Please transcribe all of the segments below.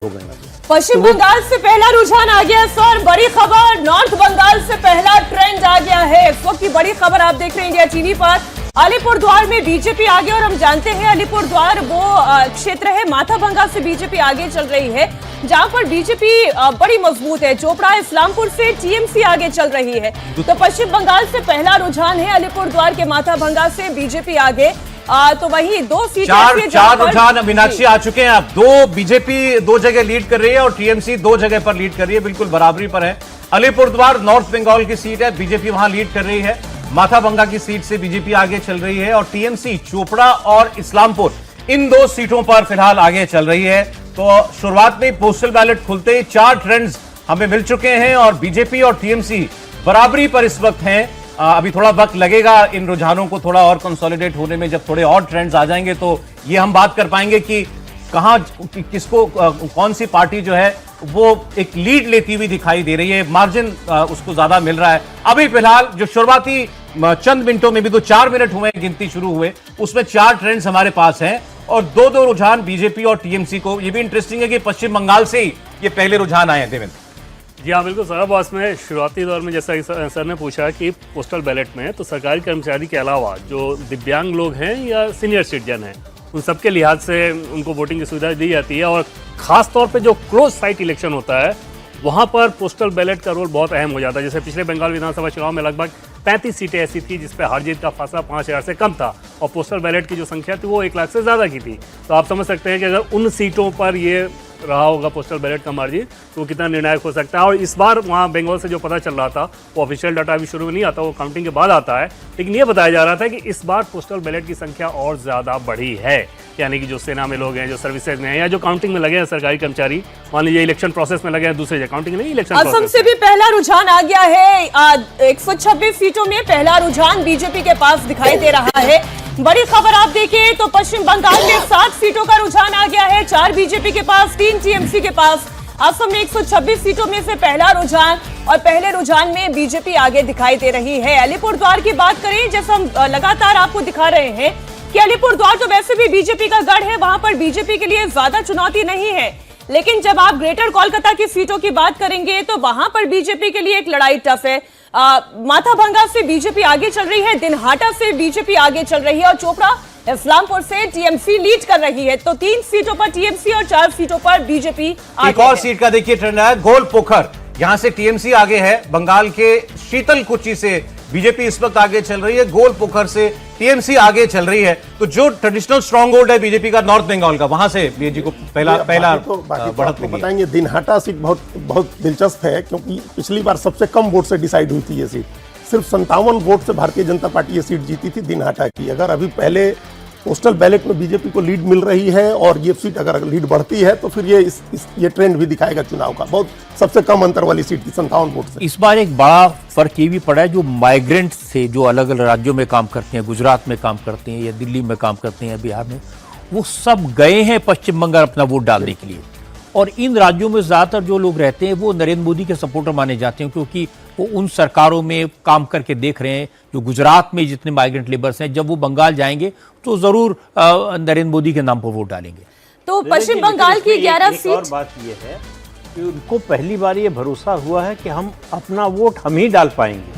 हो गए। पश्चिम बंगाल से पहला रुझान आ गया सर, बड़ी खबर। नॉर्थ बंगाल से पहला ट्रेंड आ गया है। इस वक्त की बड़ी खबर आप देख रहे हैं इंडिया टीवी पर। अलीपुरद्वार में बीजेपी आगे, और हम जानते हैं अलीपुरद्वार वो क्षेत्र है माथाभंगा से बीजेपी आगे चल रही है, जहां पर बीजेपी बड़ी मजबूत है। चोपड़ा इस्लामपुर से टीएमसी आगे चल रही है। तो पश्चिम बंगाल से पहला रुझान है अलीपुरद्वार के माथाभंगा से बीजेपी आगे। तो वही दो सीटें चार रुझान मीनाक्षी आ चुके हैं। अब दो बीजेपी दो जगह लीड कर रही है और टीएमसी दो जगह पर लीड कर रही है, बिल्कुल बराबरी पर है। अलीपुरद्वार नॉर्थ बंगाल की सीट है, बीजेपी वहां लीड कर रही है। माथाभंगा की सीट से बीजेपी आगे चल रही है और टीएमसी चोपड़ा और इस्लामपुर इन दो सीटों पर फिलहाल आगे चल रही है। तो शुरुआत में पोस्टल बैलेट खुलते ही चार ट्रेंड्स हमें मिल चुके हैं और बीजेपी और टीएमसी बराबरी पर इस वक्त हैं। अभी थोड़ा वक्त लगेगा इन रुझानों को थोड़ा और कंसोलिडेट होने में। जब थोड़े और ट्रेंड्स आ जाएंगे तो ये हम बात कर पाएंगे कि कहां किसको कौन सी पार्टी जो है वो एक लीड लेती हुई दिखाई दे रही है, मार्जिन उसको ज्यादा मिल रहा है। अभी फिलहाल जो शुरुआती चंद मिनटों में भी तो 4 मिनट हुए गिनती शुरू हुए, उसमें 4 ट्रेंड्स हमारे पास हैं और दो रुझान बीजेपी और टीएमसी को। ये भी इंटरेस्टिंग है कि पश्चिम बंगाल से ही ये पहले रुझान आए हैं। देवेंद्र जी हाँ, बिल्कुल सर। बॉस में शुरुआती दौर में जैसा सर ने पूछा कि पोस्टल बैलेट में तो सरकारी कर्मचारी के अलावा जो दिव्यांग लोग हैं या सीनियर सिटीजन हैं, उन सबके लिहाज से उनको वोटिंग की सुविधा दी जाती है। और ख़ास तौर पे जो क्लोज साइट इलेक्शन होता है वहाँ पर पोस्टल बैलेट का रोल बहुत अहम हो जाता है। जैसे पिछले बंगाल विधानसभा चुनाव में लगभग 35 सीटें ऐसी थी जिस पे हार जीत का फासला 5000 से कम था और पोस्टल बैलेट की जो संख्या थी वो 1 लाख से ज़्यादा की थी। तो आप समझ सकते हैं कि अगर उन सीटों पर ये रहा होगा पोस्टल बैलेट का मार्जिन तो कितना निर्णायक हो सकता है। और इस बार वहाँ बंगाल से जो पता चल रहा था वो ऑफिशियल डाटा अभी शुरू में नहीं आता, वो काउंटिंग के बाद आता है, लेकिन ये बताया जा रहा था कि इस बार पोस्टल बैलेट की संख्या और ज़्यादा बढ़ी है। यानी कि जो सेना में लोग हैं, जो सर्विसेज में हैं या जो काउंटिंग में लगे हैं सरकारी कर्मचारी, मान लीजिए इलेक्शन प्रोसेस में लगे हैं, दूसरे काउंटिंग नहीं इलेक्शन असम से भी पहला रुझान आ गया है। 126 सीटों में पहला रुझान बीजेपी के पास दिखाई दे रहा है। बड़ी खबर आप देखें तो पश्चिम बंगाल में 7 सीटों का रुझान आ गया है, 4 बीजेपी के पास, 3 टीएमसी के पास। असम में 126 सीटों में से पहला रुझान और पहले रुझान में बीजेपी आगे दिखाई दे रही है। अलीपुरद्वार की बात करें, जैसा हम लगातार आपको दिखा रहे हैं कि अलीपुरद्वार तो वैसे भी बीजेपी का गढ़ है, वहां पर बीजेपी के लिए ज्यादा चुनौती नहीं है। लेकिन जब आप ग्रेटर कोलकाता की सीटों की बात करेंगे तो वहां पर बीजेपी के लिए एक लड़ाई टफ है। माथाभंगा से बीजेपी आगे चल रही है, दिनहाटा से बीजेपी आगे चल रही है और चोपड़ा इस्लामपुर से टीएमसी लीड कर रही है। तो 3 सीटों पर टीएमसी और 4 सीटों पर बीजेपी आगे। एक और सीट का देखिए ट्रेंड है, गोलपोखर, यहां से टीएमसी आगे है। बंगाल के शीतलकुची से बीजेपी इस वक्त आगे चल रही है, गोलपोखर से टीएमसी आगे चल रही है। तो जो ट्रेडिशनल स्ट्रॉन्ग होल्ड है बीजेपी का नॉर्थ बंगाल का, वहां से बीजेपी को पहला बढ़त मिली है। बताएंगे दिनहाटा सीट बहुत दिलचस्प है क्योंकि पिछली बार सबसे कम वोट से डिसाइड हुई थी ये सीट। सिर्फ 57 वोट से भारतीय जनता पार्टी ये सीट जीती थी दिनहाटा की। अगर अभी पहले पोस्टल बैलेट में बीजेपी को लीड मिल रही है और ये सीट अगर लीड बढ़ती है तो फिर ये ट्रेंड भी दिखाएगा चुनाव का। बहुत सबसे कम अंतर वाली सीट थी 57 वोट से। इस बार एक बड़ा फर्क ये भी पड़ा है, जो माइग्रेंट से जो अलग अलग राज्यों में काम करते हैं, गुजरात में काम करते हैं या दिल्ली में काम करते हैं, बिहार में, वो सब गए हैं पश्चिम बंगाल अपना वोट डालने के लिए। और इन राज्यों में ज्यादातर जो लोग रहते हैं वो नरेंद्र मोदी के सपोर्टर माने जाते हैं क्योंकि वो उन सरकारों में काम करके देख रहे हैं। जो गुजरात में जितने माइग्रेंट लेबर्स हैं, जब वो बंगाल जाएंगे तो जरूर नरेंद्र मोदी के नाम पर वोट डालेंगे। तो पश्चिम बंगाल की 11 सीट। और बात यह है कि उनको पहली बार ये भरोसा हुआ है कि हम अपना वोट हम ही डाल पाएंगे।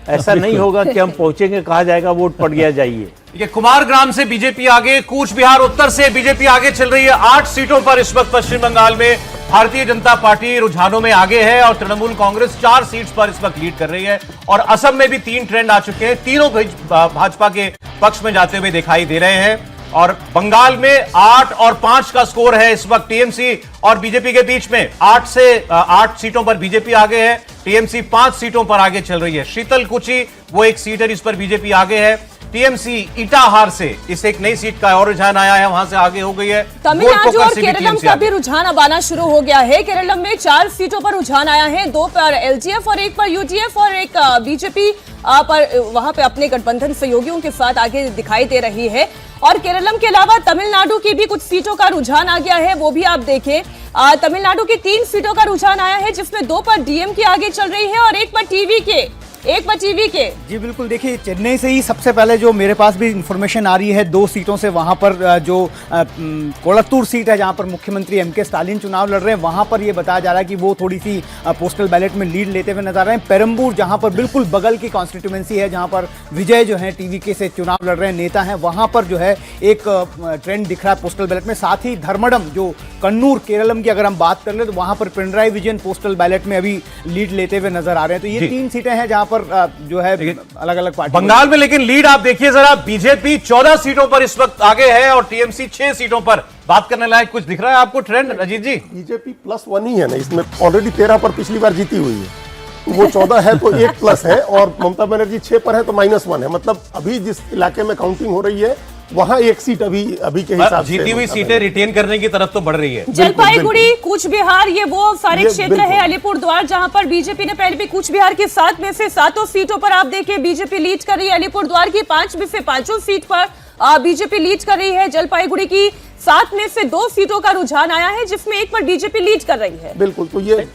ऐसा नहीं होगा कि हम पहुंचेंगे, कहा जाएगा वोट पड़ गया जाइए। ये कुमारग्राम से बीजेपी आगे, कूच बिहार उत्तर से बीजेपी आगे चल रही है। 8 सीटों पर इस वक्त पश्चिम बंगाल में भारतीय जनता पार्टी रुझानों में आगे है और तृणमूल कांग्रेस 4 सीट्स पर इस वक्त लीड कर रही है। और असम में भी 3 ट्रेंड आ चुके हैं, तीनों भाजपा के पक्ष में जाते हुए दिखाई दे रहे हैं। और बंगाल में 8 और 5 का स्कोर है इस वक्त टीएमसी और बीजेपी के बीच में। 8 सीटों पर बीजेपी आगे है, टीएमसी 5 सीटों पर आगे चल रही है। शीतलकुची वो एक सीट है जिस पर बीजेपी आगे है। टीएमसी इटाहार से इस एक नई सीट का और रुझान आया है, वहां से आगे हो गई है। तमिलनाडु और केरलम का भी रुझान अब आना शुरू हो गया है। केरलम में 4 सीटों पर रुझान आया है, 2 पर एलडीएफ और 1 पर यूडीएफ और एक बीजेपी पर वहां पे अपने गठबंधन सहयोगियों के साथ आगे दिखाई दे रही है। और केरलम के अलावा तमिलनाडु की भी कुछ सीटों का रुझान आ गया है, वो भी आप देखें। तमिलनाडु की 3 सीटों का रुझान आया है जिसमें 2 पर डीएम की आगे चल रही है और 1 पर टीवी के एक बार टीवी के। जी बिल्कुल, देखिए चेन्नई से ही सबसे पहले जो मेरे पास भी इंफॉर्मेशन आ रही है 2 सीटों से, वहां पर जो कोलत्तूर सीट है जहां पर मुख्यमंत्री एमके स्टालिन चुनाव लड़ रहे हैं, वहां पर ये बताया जा रहा है कि वो थोड़ी सी पोस्टल बैलेट में लीड लेते हुए नजर आ रहे हैं। पेरम्बूर जहां पर बिल्कुल बगल की कॉन्स्टिट्यूएंसी है, जहां पर विजय जो है टीवीके से चुनाव लड़ रहे हैं नेता हैं, वहां पर जो है एक ट्रेंड दिख रहा है पोस्टल बैलेट में। साथ ही धर्मडम जो कन्नूर केरलम की अगर हम बात कर ले तो वहां पर पिनराई विजयन पोस्टल बैलेट में अभी लीड लेते हुए नजर आ रहे हैं। तो ये 3 सीटें हैं जहां पर जो है अलग अलग पार्टी। बंगाल में लेकिन लीड आप देखिए जरा, बीजेपी 14 सीटों पर इस वक्त आगे है और टीएमसी 6 सीटों पर। बात करने लायक कुछ दिख रहा है आपको ट्रेंड अजीत जी? बीजेपी +1 ही है ना, इसमें ऑलरेडी 13 पर पिछली बार जीती हुई है, तो वो 14 है तो 1 प्लस है, और ममता बनर्जी 6 पर है तो -1 है। मतलब अभी जिस इलाके में काउंटिंग हो रही है वहां 1 सीट अभी के हिसाब से जीती हुई सीटें रिटेन करने की तरफ तो बढ़ रही है। जलपाईगुड़ी, कूच बिहार, ये वो सारे ये क्षेत्र बिल्कुल। है, अलीपुरद्वार, जहां पर बीजेपी ने पहले भी कूच बिहार के 7 में से 7 सीटों पर आप देखिए बीजेपी लीड कर रही है। अलीपुरद्वार की 5 में से 5 सीट पर बीजेपी लीड कर रही है। जलपाईगुड़ी की 7 में से 2 सीटों का रुझान आया है जिसमें एक पर बीजेपी लीड कर रही है। बिल्कुल, तो ये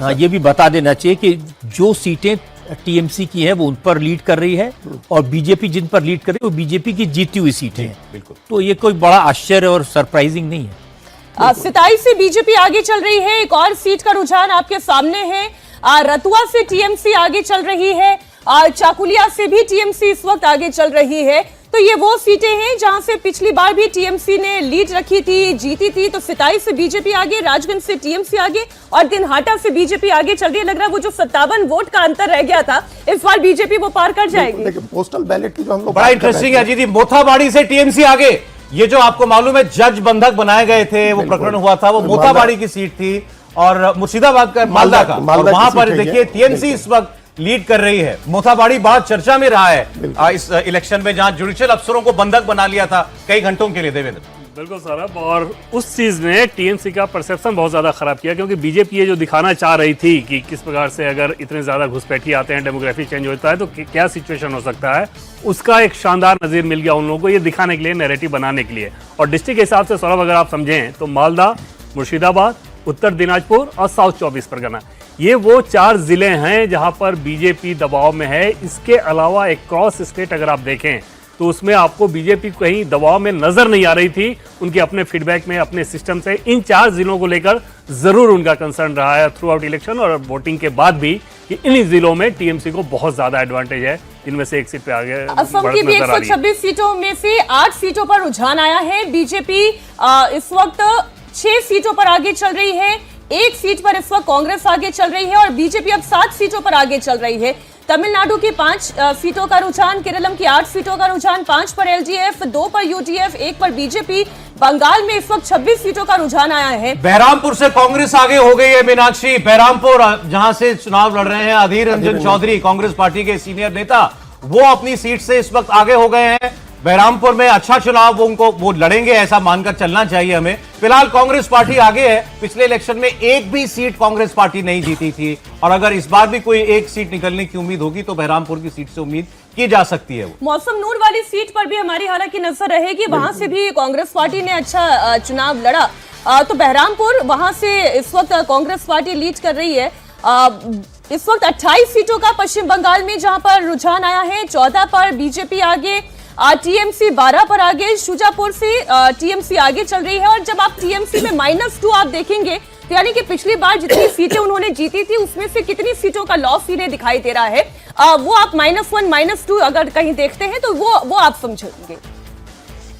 हाँ, ये भी बता देना चाहिए कि जो सीटें टीएमसी की है वो उन पर लीड कर रही है, और बीजेपी जिन पर लीड कर रही है वो बीजेपी की जीती हुई सीटें हैं। बिल्कुल, तो ये कोई बड़ा आश्चर्य और सरप्राइजिंग नहीं है। 27 से बीजेपी आगे चल रही है। एक और सीट का रुझान आपके सामने है। रतुआ से टीएमसी आगे चल रही है, चाकुलिया से भी टीएमसी इस वक्त आगे चल रही है। तो ये वो सीटें हैं जहां से पिछली बार भी टीएमसी ने लीड रखी थी, जीती थी। तो 27 से बीजेपी आगे, राजगंज से टीएमसी आगे और दिनहाटा से बीजेपी आगे चल रही है। लग रहा है वो जो 57 वोट का अंतर रह गया था इस बार बीजेपी वो पार कर जाएगी। देखिए पोस्टल बैलेट की जो हम लोग बड़ा इंटरेस्टिंग है अजीत जी। मोथाबाड़ी से टीएमसी आगे, ये जो आपको मालूम है जज बंधक बनाए गए थे, वो प्रकरण हुआ था, वो मोथाबाड़ी की सीट थी और मुर्शिदाबाद का मालदा का, और वहां पर देखिए टीएमसी इस वक्त लीड कर रही है। मोथाबाड़ी बड़ा चर्चा में रहा है इस इलेक्शन में, जहां जुडिशियल अफसरों को बंधक बना लिया था कई घंटों के लिए देवेंद्र। बिल्कुल सौरभ, और उस चीज ने टीएमसी का परसेप्शन बहुत ज्यादा खराब किया, क्योंकि बीजेपी ये जो दिखाना चाह रही थी कि किस प्रकार से अगर इतने ज्यादा घुसपैठी आते हैं, डेमोग्राफी चेंज होता है तो क्या सिचुएशन हो सकता है, उसका एक शानदार नजीर मिल गया उन लोगों को, ये दिखाने के लिए, नैरेटिव बनाने के लिए। और डिस्ट्रिक्ट के हिसाब से सौरभ अगर आप समझें तो मालदा, मुर्शिदाबाद, उत्तर दिनाजपुर और साउथ 24 परगना, ये वो 4 जिले हैं जहां पर बीजेपी दबाव में है। इसके अलावा एक क्रॉस स्टेट अगर आप देखें तो उसमें आपको बीजेपी कहीं दबाव में नजर नहीं आ रही थी। उनके अपने फीडबैक में, अपने सिस्टम से इन 4 जिलों को लेकर जरूर उनका कंसर्न रहा है थ्रू आउट इलेक्शन और वोटिंग के बाद भी, कि इन जिलों में टीएमसी को बहुत ज्यादा एडवांटेज है, इनमें से एक सीट पे आगे असम की भी 126 सीटों में से 8 सीटों पर रुझान आया है। बीजेपी इस वक्त 6 सीटों पर आगे चल रही है, 1 सीट पर इस वक्त कांग्रेस आगे चल रही है और बीजेपी अब 7 सीटों पर आगे चल रही है। तमिलनाडु की 5 सीटों का रुझान, केरलम की 8 सीटों का रुझान, 5 पर एलडीएफ, 2 पर यूडीएफ, 1 पर बीजेपी। बंगाल में इस वक्त 26 सीटों का रुझान आया है। बहरामपुर से कांग्रेस आगे हो गई है मीनाक्षी। बहरामपुर जहां से चुनाव लड़ रहे हैं अधीर रंजन चौधरी, कांग्रेस पार्टी के सीनियर नेता, वो अपनी सीट से इस वक्त आगे हो गए हैं। बहरामपुर में अच्छा चुनाव वो लड़ेंगे ऐसा मानकर चलना चाहिए हमें। फिलहाल कांग्रेस पार्टी आगे है। पिछले इलेक्शन में एक भी सीट कांग्रेस पार्टी नहीं जीती थी, और अगर इस बार भी कोई एक सीट निकलने की उम्मीद होगी तो बहरामपुर की सीट से उम्मीद की जा सकती है। वो मौसम नूर वाली सीट पर भी हमारी हालांकि नजर रहेगी, वहां से भी कांग्रेस पार्टी ने अच्छा चुनाव लड़ा। तो बहरामपुर, वहां से इस वक्त कांग्रेस पार्टी लीड कर रही है। इस वक्त 28 सीटों का पश्चिम बंगाल में जहां पर रुझान आया है, 14 पर बीजेपी आगे, टीएमसी 12 पर आगे, शुजापुर से टीएमसी आगे चल रही है। और जब आप टीएमसी में -2 आप देखेंगे तो यानी कि पिछली बार जितनी सीटें उन्होंने जीती थी उसमें से कितनी सीटों का लॉस इन्हें दिखाई दे रहा है, वो आप -1 -2 अगर कहीं देखते हैं तो वो आप समझेंगे।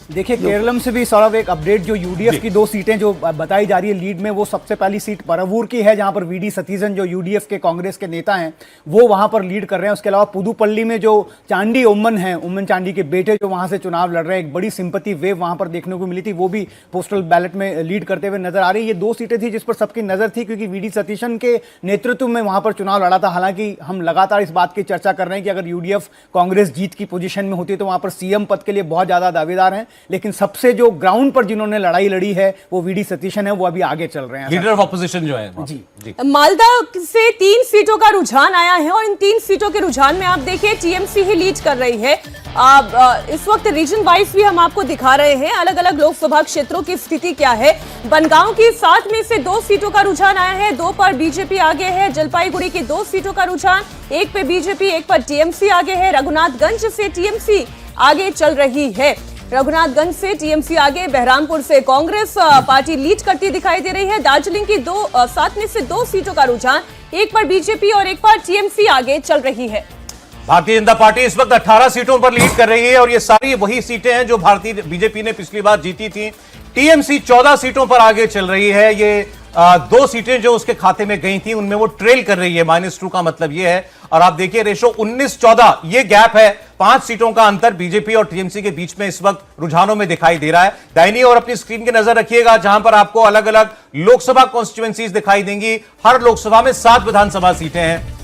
देखिए केरलम से भी सौरभ एक अपडेट, जो यूडीएफ की 2 सीटें जो बताई जा रही है लीड में, वो सबसे पहली सीट परवूर की है जहां पर वीडी सतीशन जो यूडीएफ के कांग्रेस के नेता हैं वो वहां पर लीड कर रहे हैं। उसके अलावा पुदुपल्ली में जो चांडी ओमन है, ओमन चांडी के बेटे जो वहां से चुनाव लड़ रहे हैं, एक बड़ी सिंपैथी वेव वहां पर देखने को मिली थी, वो भी पोस्टल बैलेट में लीड करते हुए नजर आ रही है। ये 2 सीटें थी जिस पर सबकी नजर थी क्योंकि वीडी सतीशन के नेतृत्व में वहां पर चुनाव लड़ा था। हालांकि हम लगातार इस बात की चर्चा कर रहे हैं कि अगर यूडीएफ कांग्रेस जीत की पोजीशन में होती है तो वहां पर सीएम पद के लिए बहुत ज्यादा दावेदार हैं, लेकिन सबसे जो ग्राउंड पर जिन्होंने लड़ाई लड़ी है वो वीडी सतीशन है, वो अभी आगे चल रहे हैं। लीडर ऑफ ऑपोजिशन जो है जी। मालदा से 3 सीटों का रुझान आया है और इन 3 सीटों के रुझान में आप देखिए टीएमसी ही लीड कर रही है। इस वक्त रीजन वाइज भी हम आपको दिखा रहे हैं अलग अलग लोकसभा क्षेत्रों की स्थिति क्या है। बनगांव की 7 में से 2 सीटों का रुझान आया है, 2 पर बीजेपी आगे है। जलपाईगुड़ी की 2 सीटों का रुझान, 1 पे बीजेपी, 1 पर टीएमसी आगे है। रघुनाथगंज से टीएमसी आगे चल रही है, रघुनाथगंज से टीएमसी आगे। बहरामपुर से कांग्रेस पार्टी लीड करती दिखाई दे रही है। दार्जिलिंग की 7 में से 2 सीटों का रुझान, 1 पर बीजेपी और 1 पर टीएमसी आगे चल रही है। भारतीय जनता पार्टी इस वक्त 18 सीटों पर लीड कर रही है और ये सारी वही सीटें हैं जो भारतीय बीजेपी ने पिछली बार जीती थी। टीएमसी 14 सीटों पर आगे चल रही है। ये 2 सीटें जो उसके खाते में गई थी उनमें वो ट्रेल कर रही है, -2 का मतलब ये है। और आप देखिए रेशो 19-14 ये गैप है, 5 सीटों का अंतर बीजेपी और टीएमसी के बीच में इस वक्त रुझानों में दिखाई दे रहा है। दाहिनी और अपनी स्क्रीन की नजर रखिएगा जहां पर आपको अलग अलग लोकसभा कॉन्स्टिट्यूएंसीज दिखाई देंगी। हर लोकसभा में 7 विधानसभा सीटें हैं,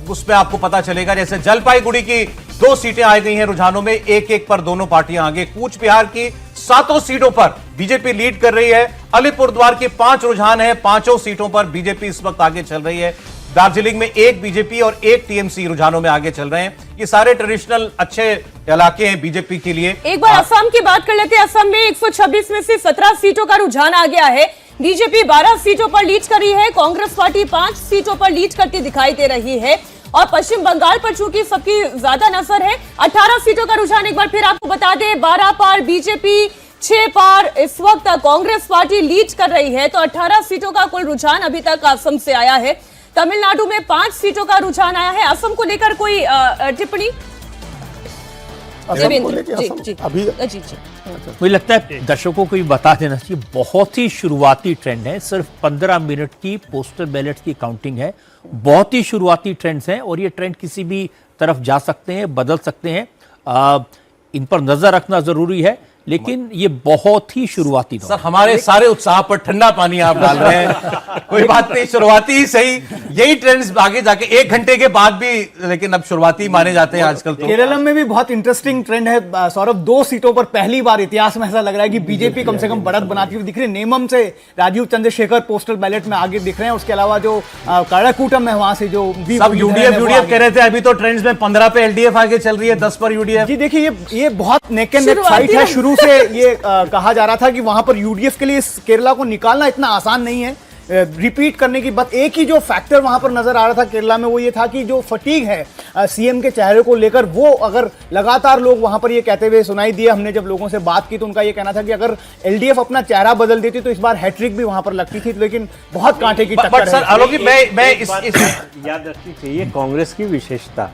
उसमें आपको पता चलेगा। जैसे जलपाईगुड़ी की 2 सीटें आ गई हैं रुझानों में, 1-1 पर दोनों पार्टियां आगे। कूच बिहार की 7 सीटों पर बीजेपी लीड कर रही है। अलीपुरद्वार के 5 रुझान है, 5 सीटों पर बीजेपी इस वक्त आगे चल रही है। दार्जिलिंग में 1 बीजेपी और 1 टीएमसी रुझानों में आगे चल रहे हैं। ये सारे ट्रेडिशनल अच्छे इलाके हैं बीजेपी के लिए। एक बार असम की बात कर लेते हैं। असम में 126 में से 17 सीटों का रुझान आ गया है। बीजेपी 12 सीटों पर लीड कर रही है, कांग्रेस पार्टी 5 सीटों पर लीड करती दिखाई दे रही है। और पश्चिम बंगाल पर चूंकि सबकी ज्यादा नजर है, 18 सीटों का रुझान एक बार फिर आपको बता दें, 12 पर बीजेपी, 6 पर इस वक्त कांग्रेस पार्टी लीड कर रही है। तो 18 सीटों का कुल रुझान अभी तक असम से आया है। तमिलनाडु में 5 सीटों का रुझान आया है। असम को लेकर कोई टिप्पणी? असम को लेके अभी मुझे लगता है दर्शकों को भी बता देना चाहिए, बहुत ही शुरुआती ट्रेंड है। सिर्फ 15 मिनट की पोस्टल बैलेट की काउंटिंग है, बहुत ही शुरुआती ट्रेंड्स हैं और ये ट्रेंड किसी भी तरफ जा सकते हैं, बदल सकते हैं। इन पर नजर रखना जरूरी है, लेकिन ये बहुत ही शुरुआती दौर। सर हमारे सारे उत्साह पर ठंडा पानी आप डाल रहे हैं। कोई बात नहीं, शुरुआती ही सही, यही ट्रेंड्स आगे जाके 1 घंटे के बाद भी, लेकिन अब शुरुआती माने जाते हैं आजकल। तो केरल में भी बहुत इंटरेस्टिंग ट्रेंड है सौरभ। 2 सीटों पर पहली बार इतिहास में ऐसा लग रहा है कि बीजेपी कम से कम बढ़त बनाती हुई दिख रही है। नेमम से राजीव चंद्रशेखर पोस्टल बैलेट में आगे दिख रहे हैं। उसके अलावा जो काड़ाकूटम है वहां से जो सब यूडीएफ कह रहे थे, अभी तो ट्रेंड्स में 15 पे एलडीएफ आगे चल रही है, 10 पर यूडीएफ। जी देखिए ये बहुत नेक एंड नेक फाइट है। शुरू से ये कहा जा रहा था कि वहां पर यूडीएफ के लिए केरला को निकालना इतना आसान नहीं है। रिपीट करने की बात, एक ही जो फैक्टर वहां पर नजर आ रहा था केरला में वो ये था कि जो फटीग है सीएम के चेहरे को लेकर, वो अगर लगातार लोग वहां पर ये कहते हुए सुनाई दिए। हमने जब लोगों से बात की तो उनका ये कहना था कि अगर एलडीएफ अपना चेहरा बदल देती तो इस बार हैट्रिक भी वहां पर लगती थी, लेकिन बहुत कांटे की टक्कर बट सर आलोकी मैं इस याद रखनी चाहिए कांग्रेस की विशेषता,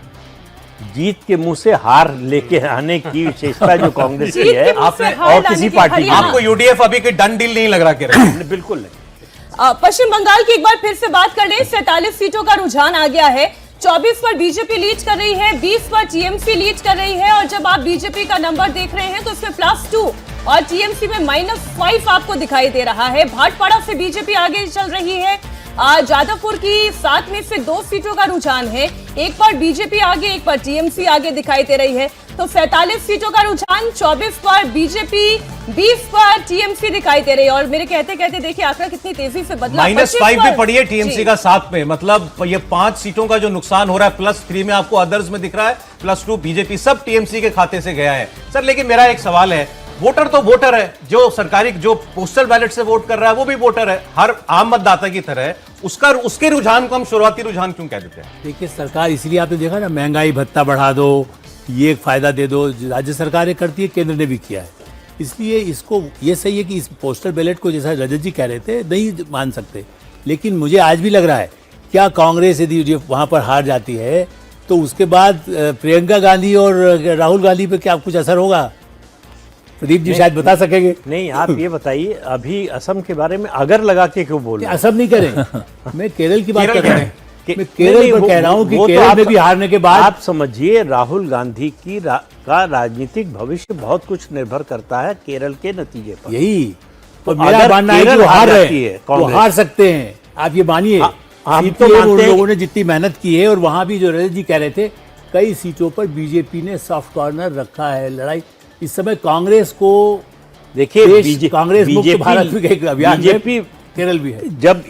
जीत के मुंह से हार लेके आने की विशेषता जो कांग्रेस की है आपने और किसी पार्टी की आपको यूडीएफ अभी कोई डन डील नहीं लग रहा कि बिल्कुल नहीं। पश्चिम बंगाल की एक बार फिर से बात कर ले, 47 सीटों का रुझान आ गया है। 24 पर बीजेपी लीड कर रही है, 20 पर टीएमसी लीड कर रही है। और जब आप बीजेपी का नंबर देख रहे हैं तो इसमें +2 और टीएमसी में -5 आपको दिखाई दे रहा है। भाटपाड़ा से बीजेपी आगे चल रही है। जादवपुर की 7 में से 2 सीटों का रुझान है, 1 पर बीजेपी आगे, 1 पर टीएमसी आगे दिखाई दे रही है। तो 47 सीटों का रुझान, 24 पर बीजेपी, 20 पर टीएमसी दिखाई दे रही है। और मेरे कहते कहते देखिए आंकड़ा कितनी तेजी से बदला। -5 भी पड़ी है टीएमसी का 7 में, मतलब ये 5 सीटों का जो नुकसान हो रहा है, +3 में आपको अदर्स में दिख रहा है, +2 बीजेपी, सब टीएमसी के खाते से गया है। सर लेकिन मेरा एक सवाल है, वोटर तो वोटर है, जो सरकारी जो पोस्टल बैलेट से वोट कर रहा है वो भी वोटर है, हर आम मतदाता की तरह। उसके रुझान को हम शुरुआती रुझान क्यों कह देते हैं? देखिए सरकार, इसलिए आपने देखा ना, महंगाई भत्ता बढ़ा दो, ये एक फायदा दे दो, राज्य सरकारें करती है, केंद्र ने भी किया है। इसलिए इसको ये सही है कि इस पोस्टल बैलेट को, जैसा रजत जी कह रहे थे, नहीं मान सकते। लेकिन मुझे आज भी लग रहा है, क्या कांग्रेस यदि वहां पर हार जाती है तो उसके बाद प्रियंका गांधी और राहुल गांधी पे क्या कुछ असर होगा? प्रदीप जी शायद बता सकेंगे। नहीं, आप ये बताइए, अभी असम के बारे में अगर लगा के क्यों बोल रहे हैं? असम नहीं करें, मैं केरल की बात कर रहा हूँ। मैं केरल केरल पर कह रहा हूँ कि केरल में भी हारने के बाद आप समझिए, राहुल गांधी की का राजनीतिक भविष्य बहुत कुछ निर्भर करता है केरल के नतीजे पर। यही तो मेरा अगर मानना है कि केरल वो हार हार रहे जाती है, हैं, वो कांग्रेस। हार सकते हैं, आप ये मानिए। हम सीट तो के लिए मानते उन हैं लोगों ने जितनी मेहनत की है, और वहां भी जो रजत जी कह रहे थे, कई सीटों पर बीजेपी ने सॉफ्ट कॉर्नर रखा है। लड़ाई इस समय कांग्रेस को देखिए कांग्रेस मुक्त भारत भी एक अभियान में बीजेपी केरल भी है। जब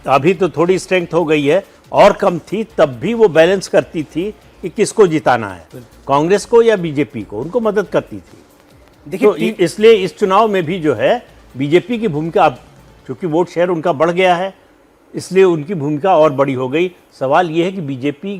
अभी तो थोड़ी स्ट्रेंथ हो गई है और कम थी, तब भी वो बैलेंस करती थी कि किसको जिताना है, कांग्रेस को या बीजेपी को, उनको मदद करती थी। तो इसलिए इस चुनाव में भी जो है बीजेपी की भूमिका, अब चूंकि वोट शेयर उनका बढ़ गया है इसलिए उनकी भूमिका और बड़ी हो गई। सवाल यह है कि बीजेपी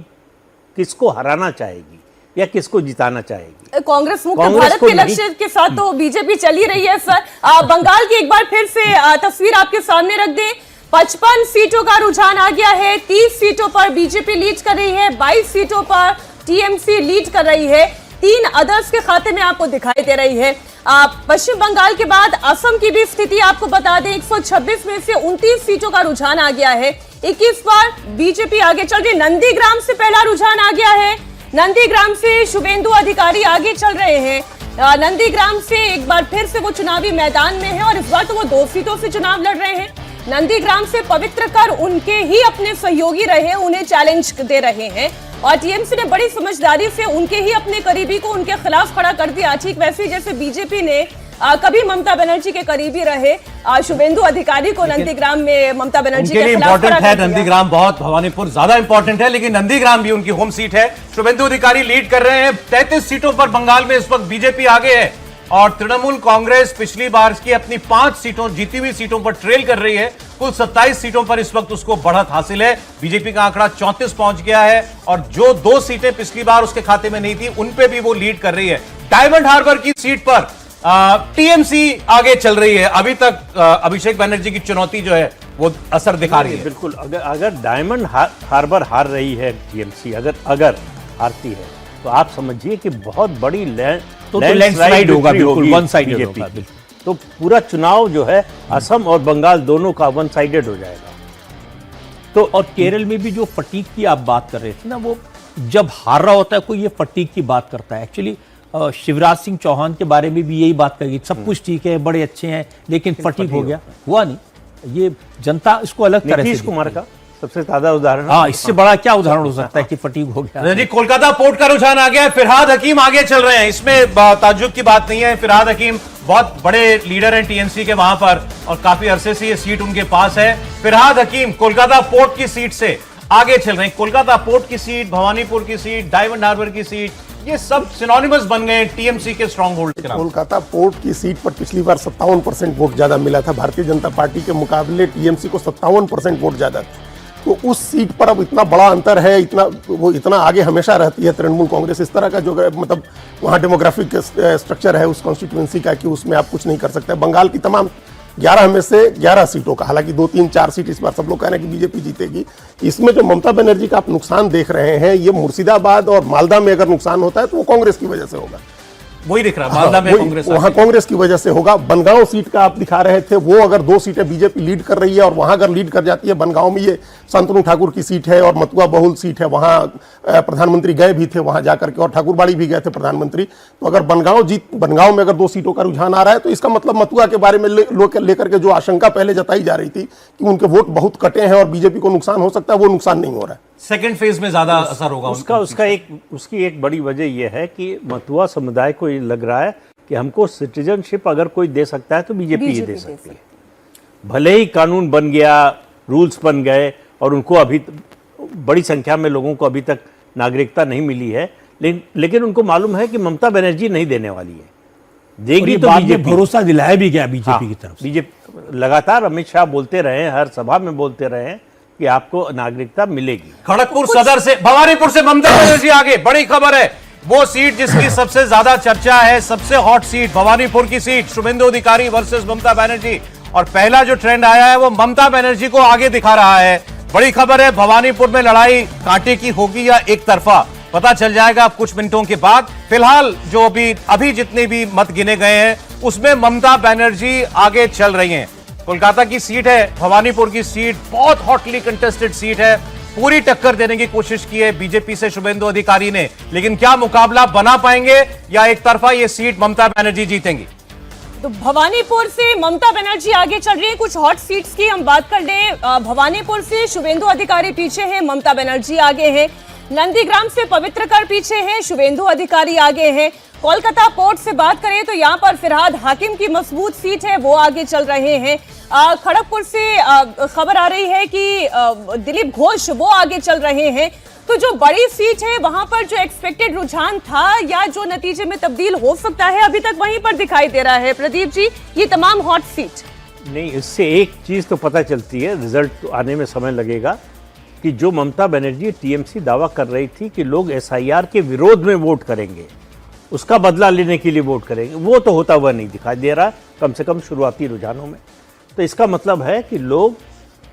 किसको हराना चाहेगी या किसको जिताना चाहेगी। कांग्रेस मुक्त कांग्रेस भारत को के नहीं। लक्ष्य के साथ तो बीजेपी चली रही है सर। बंगाल की एक बार फिर से तस्वीर आपके सामने रख दें। 55 सीटों का रुझान आ गया है। 30 सीटों पर बीजेपी लीड कर रही है, 22 सीटों पर टीएमसी लीड कर रही है, 3 अदर्स के खाते में आपको दिखाई दे रही है। पश्चिम बंगाल के बाद असम की भी स्थिति आपको बता दें। 126 में से 29 सीटों का रुझान आ गया है। 21 बार बीजेपी आगे चल रही है। नंदीग्राम से पहला रुझान आ गया है। नंदीग्राम से शुभेंदु अधिकारी आगे चल रहे हैं। नंदीग्राम से एक बार फिर से वो चुनावी मैदान में है और इस बार तो वो 2 सीटों से चुनाव लड़ रहे हैं। नंदीग्राम से पवित्र कर उनके ही अपने सहयोगी रहे, उन्हें चैलेंज दे रहे हैं और टीएमसी ने बड़ी समझदारी से उनके ही अपने करीबी को उनके खिलाफ खड़ा कर दिया। ठीक वैसे जैसे बीजेपी ने कभी ममता बनर्जी के करीबी रहे शुभेंदु अधिकारी को नंदीग्राम में ममता बनर्जी के खिलाफ खड़ा इंपॉर्टेंट है। कर दिया। नंदीग्राम बहुत, भवानीपुर ज्यादा इंपॉर्टेंट है, लेकिन नंदीग्राम भी उनकी होम सीट है। शुभेंदु अधिकारी लीड कर रहे हैं। 33 सीटों पर बंगाल में इस वक्त बीजेपी आगे है और तृणमूल कांग्रेस पिछली बार की अपनी 5 सीटों, जीती हुई सीटों पर ट्रेल कर रही है। कुल 27 सीटों पर इस वक्त उसको बढ़त हासिल है। बीजेपी का आंकड़ा 34 पहुंच गया है और जो 2 सीटें पिछली बार उसके खाते में नहीं थी उन पे भी वो लीड कर रही है। डायमंड हार्बर की सीट पर टीएमसी आगे चल रही है। अभी तक अभिषेक बनर्जी की चुनौती जो है वो असर दिखा रही है। बिल्कुल, अगर डायमंड हार्बर हार रही है टीएमसी, अगर हारती है तो आप समझिए कि बहुत बड़ी लैंडस्लाइड होगा, बिल्कुल वन साइडेड होगा। तो पूरा चुनाव जो है असम और बंगाल दोनों का वन साइडेड हो जाएगा। तो और केरल में भी जो फटीक की आप बात कर रहे थे ना, वो जब हार रहा होता है कोई, ये फटीक की बात करता है। एक्चुअली शिवराज सिंह चौहान के बारे में भी यही बात कही, सब कुछ ठीक है, बड़े अच्छे हैं, लेकिन फटीक हो गया, हुआ नहीं। ये जनता इसको अलग तरह से नीतीश कुमार का सबसे ज्यादा उदाहरण। हाँ, इससे बड़ा क्या उदाहरण हो सकता है कि फटीक हो गया। जी, कोलकाता पोर्ट का रुझान आ गया है। फिरहाद हकीम आगे चल रहे हैं, इसमें ताज्जुब की बात नहीं है। फिरहाद हकीम बहुत बड़े लीडर हैं टीएमसी के वहां पर और काफी अरसे से ये सीट उनके पास है। फिरहाद हकीम कोलकाता पोर्ट की सीट से आगे चल रहे हैं। कोलकाता पोर्ट की सीट, भवानीपुर की सीट, डायमंड हार्बर की सीट, ये सब सिनोनिमस बन गए टीएमसी के स्ट्रॉन्ग होल्ड के नाम। कोलकाता पोर्ट की सीट पर पिछली बार 57% वोट ज्यादा मिला था। भारतीय जनता पार्टी के मुकाबले टीएमसी को 57% वोट ज्यादा था। तो उस सीट पर अब इतना बड़ा अंतर है, इतना आगे हमेशा रहती है तृणमूल कांग्रेस। इस तरह का जो मतलब वहाँ डेमोग्राफिक स्ट्रक्चर है उस कॉन्स्टिट्यूएंसी का कि उसमें आप कुछ नहीं कर सकते। बंगाल की तमाम 11 में से 11 सीटों का, हालांकि 2, 3, 4 सीट इस बार सब लोग कह रहे हैं कि बीजेपी जीतेगी। इसमें जो ममता बनर्जी का आप नुकसान देख रहे हैं, ये मुर्शिदाबाद और मालदा में अगर नुकसान होता है तो वो कांग्रेस की वजह से होगा। वही दिख रहा है मालदा में कांग्रेस, वहां कांग्रेस की वजह से होगा। बनगांव सीट का आप दिखा रहे थे, वो अगर 2 सीटें बीजेपी लीड कर रही है और वहां अगर लीड कर जाती है, बनगांव में ये शांतनु ठाकुर की सीट है और मथुआ बहुल सीट है, वहां प्रधानमंत्री गए भी थे वहां जाकर के और ठाकुरबाड़ी भी गए थे प्रधानमंत्री। तो अगर बनगांव में अगर 2 सीटों का रुझान आ रहा है तो इसका मतलब मथुआ के बारे में लेकर के जो आशंका पहले जताई जा रही थी कि उनके वोट बहुत कटे हैं और बीजेपी को नुकसान हो सकता है, वो नुकसान नहीं हो रहा है। सेकंड फेज में ज्यादा असर होगा उसकी एक बड़ी वजह यह है कि मथुआ समुदाय को ये लग रहा है कि हमको सिटीजनशिप अगर कोई दे सकता है तो बीजेपी ही दे सकती है। भले ही कानून बन गया, रूल्स बन गए और उनको अभी बड़ी संख्या में लोगों को अभी तक नागरिकता नहीं मिली है, लेकिन उनको मालूम है कि ममता बनर्जी नहीं देने वाली है, देगी तो बीजेपी। भरोसा दिलाया भी गया बीजेपी की तरफ। बीजेपी लगातार अमित शाह बोलते रहे, हर सभा में बोलते रहे कि आपको नागरिकता मिलेगी। खड़गपुर सदर से, भवानीपुर से ममता बनर्जी आगे, बड़ी खबर है। वो सीट जिसकी सबसे ज्यादा चर्चा है, सबसे हॉट सीट, भवानीपुर की सीट, शुभेंदु अधिकारी वर्सेस ममता बनर्जी। और पहला जो ट्रेंड आया है वो ममता बनर्जी को आगे दिखा रहा है। बड़ी खबर है, भवानीपुर में लड़ाई कांटे की होगी या एक तरफा, पता चल जाएगा अब कुछ मिनटों के बाद। फिलहाल जो अभी जितने भी मत गिने गए हैं उसमें ममता बनर्जी आगे चल रही हैं। कोलकाता की सीट है, भवानीपुर की सीट बहुत हॉटली कंटेस्टेड सीट है। पूरी टक्कर देने की कोशिश की है बीजेपी से शुभेंदु अधिकारी ने, लेकिन क्या मुकाबला बना पाएंगे या एक तरफा ये सीट ममता बनर्जी जीतेंगी? तो भवानीपुर से ममता बनर्जी आगे चल रही है। कुछ हॉट सीट्स की हम बात कर लें। भवानीपुर से शुभेंदु अधिकारी पीछे है, ममता बनर्जी आगे है। नंदीग्राम से पवित्र कर पीछे है, शुभेंदु अधिकारी आगे है। कोलकाता पोर्ट से बात करें तो यहाँ पर फिरहाद हाकिम की मजबूत सीट है, वो आगे चल रहे हैं। खड़गपुर से खबर आ रही है कि दिलीप घोष वो आगे चल रहे हैं। तो जो बड़ी सीट है वहां पर जो एक्सपेक्टेड रुझान था या जो नतीजे में तब्दील हो सकता है अभी तक वहीं पर दिखाई दे रहा है। प्रदीप जी, ये तमाम हॉट सीट नहीं, इससे एक चीज तो पता चलती है, रिजल्ट तो आने में समय लगेगा, कि जो ममता बनर्जी टीएमसी दावा कर रही थी कि लोग एसआईआर के विरोध में वोट करेंगे, उसका बदला लेने के लिए वोट करेंगे, वो तो होता हुआ नहीं दिखाई दे रहा, कम से कम शुरुआती रुझानों में। तो इसका मतलब है कि लोग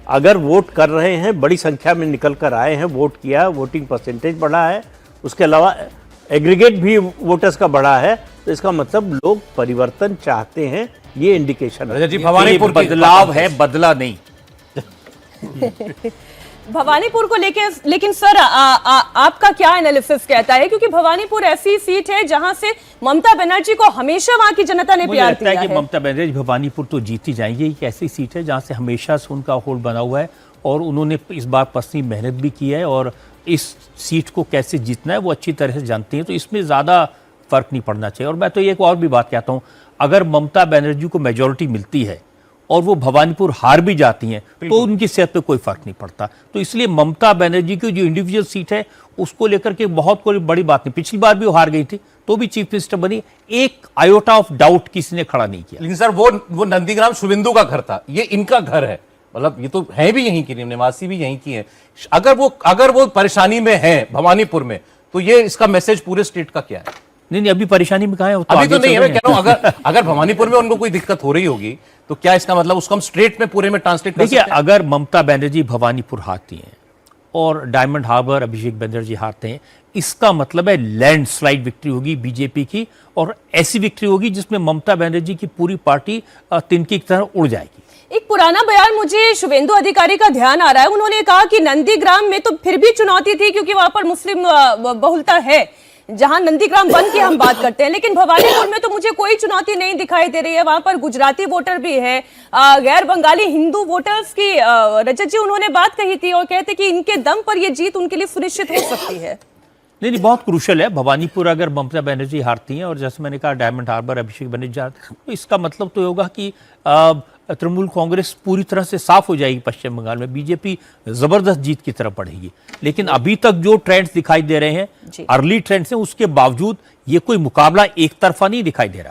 अगर वोट कर रहे हैं, बड़ी संख्या में निकल कर आए हैं, वोट किया, वोटिंग परसेंटेज बढ़ा है, उसके अलावा एग्रीगेट भी वोटर्स का बढ़ा है, तो इसका मतलब लोग परिवर्तन चाहते हैं, ये इंडिकेशन है। जी, भवानीपुर बदलाव है, बदला नहीं। भवानीपुर को लेकिन सर आपका क्या एनालिसिस कहता है, क्योंकि भवानीपुर ऐसी सीट है जहां से ममता बनर्जी को हमेशा वहां की जनता ने मुझे प्यार लगता है दिया कि है। ममता बनर्जी भवानीपुर तो जीती जाएंगे। एक ऐसी सीट है जहां से हमेशा से उनका होल्ड बना हुआ है और उन्होंने इस बार पसनी मेहनत भी की है और इस सीट को कैसे जीतना है वो अच्छी तरह से जानती हैं, तो इसमें ज़्यादा फर्क नहीं पड़ना चाहिए। और मैं तो एक और भी बात कहता हूँ, अगर ममता बनर्जी को मेजोरिटी मिलती है और वो भवानीपुर हार भी जाती हैं तो उनकी सेहत पे कोई फर्क नहीं पड़ता। तो इसलिए ममता बनर्जी की जो इंडिविजुअल सीट है उसको लेकर के बहुत कोई बड़ी बात नहीं। पिछली बार भी वो हार गई थी तो भी चीफ मिनिस्टर बनी, एक आयोटा ऑफ डाउट किसी ने खड़ा नहीं किया। लेकिन सर वो नंदीग्राम शुभेंदु का घर था, ये इनका घर है, मतलब ये तो है भी यहीं की, निवासी भी यहीं की है। अगर वो परेशानी में है भवानीपुर में, तो ये इसका मैसेज पूरे स्टेट का क्या है? नहीं, अभी परेशानी में कहा है, अभी तो नहीं है। मैं कह रहा हूं अगर भवानीपुर में उनको कोई दिक्कत हो रही होगी तो क्या इसका मतलब उसको हम स्ट्रेट में पूरे में ट्रांसलेट कर सकते देखिए, हैं? अगर ममता बनर्जी भवानीपुर हारती हैं और डायमंड हार्बर अभिषेक बनर्जी हारते हैं, इसका मतलब है लैंडस्लाइड विक्ट्री होगी बीजेपी की, और ऐसी विक्ट्री होगी जिसमें ममता बनर्जी की पूरी पार्टी तिनकी की तरह उड़ जाएगी। एक पुराना बयान मुझे शुभेंदु अधिकारी का ध्यान आ रहा है। उन्होंने कहा कि नंदीग्राम में तो फिर भी चुनौती थी क्योंकि वहां पर मुस्लिम बहुलता है, जहां नंदीग्राम वन की हम बात करते हैं, लेकिन भवानीपुर में तो मुझे कोई चुनौती नहीं दिखाई दे रही है। वहां पर गुजराती वोटर भी है, गैर बंगाली हिंदू वोटर्स की रजत जी उन्होंने बात कही थी और कहते कि इनके दम पर यह जीत उनके लिए सुनिश्चित हो सकती है। नहीं, बहुत क्रूशल है भवानीपुर। अगर ममता बनर्जी हारती हैं और जैसे मैंने कहा डायमंड हार्बर अभिषेक बनर्जी हारते हैं, तो इसका मतलब तो होगा कि तृणमूल कांग्रेस पूरी तरह से साफ हो जाएगी पश्चिम बंगाल में, बीजेपी जबरदस्त जीत की तरफ बढ़ेगी। लेकिन अभी तक जो ट्रेंड्स दिखाई दे रहे हैं, अर्ली ट्रेंड्स हैं, उसके बावजूद ये कोई मुकाबला एक तरफा नहीं दिखाई दे रहा।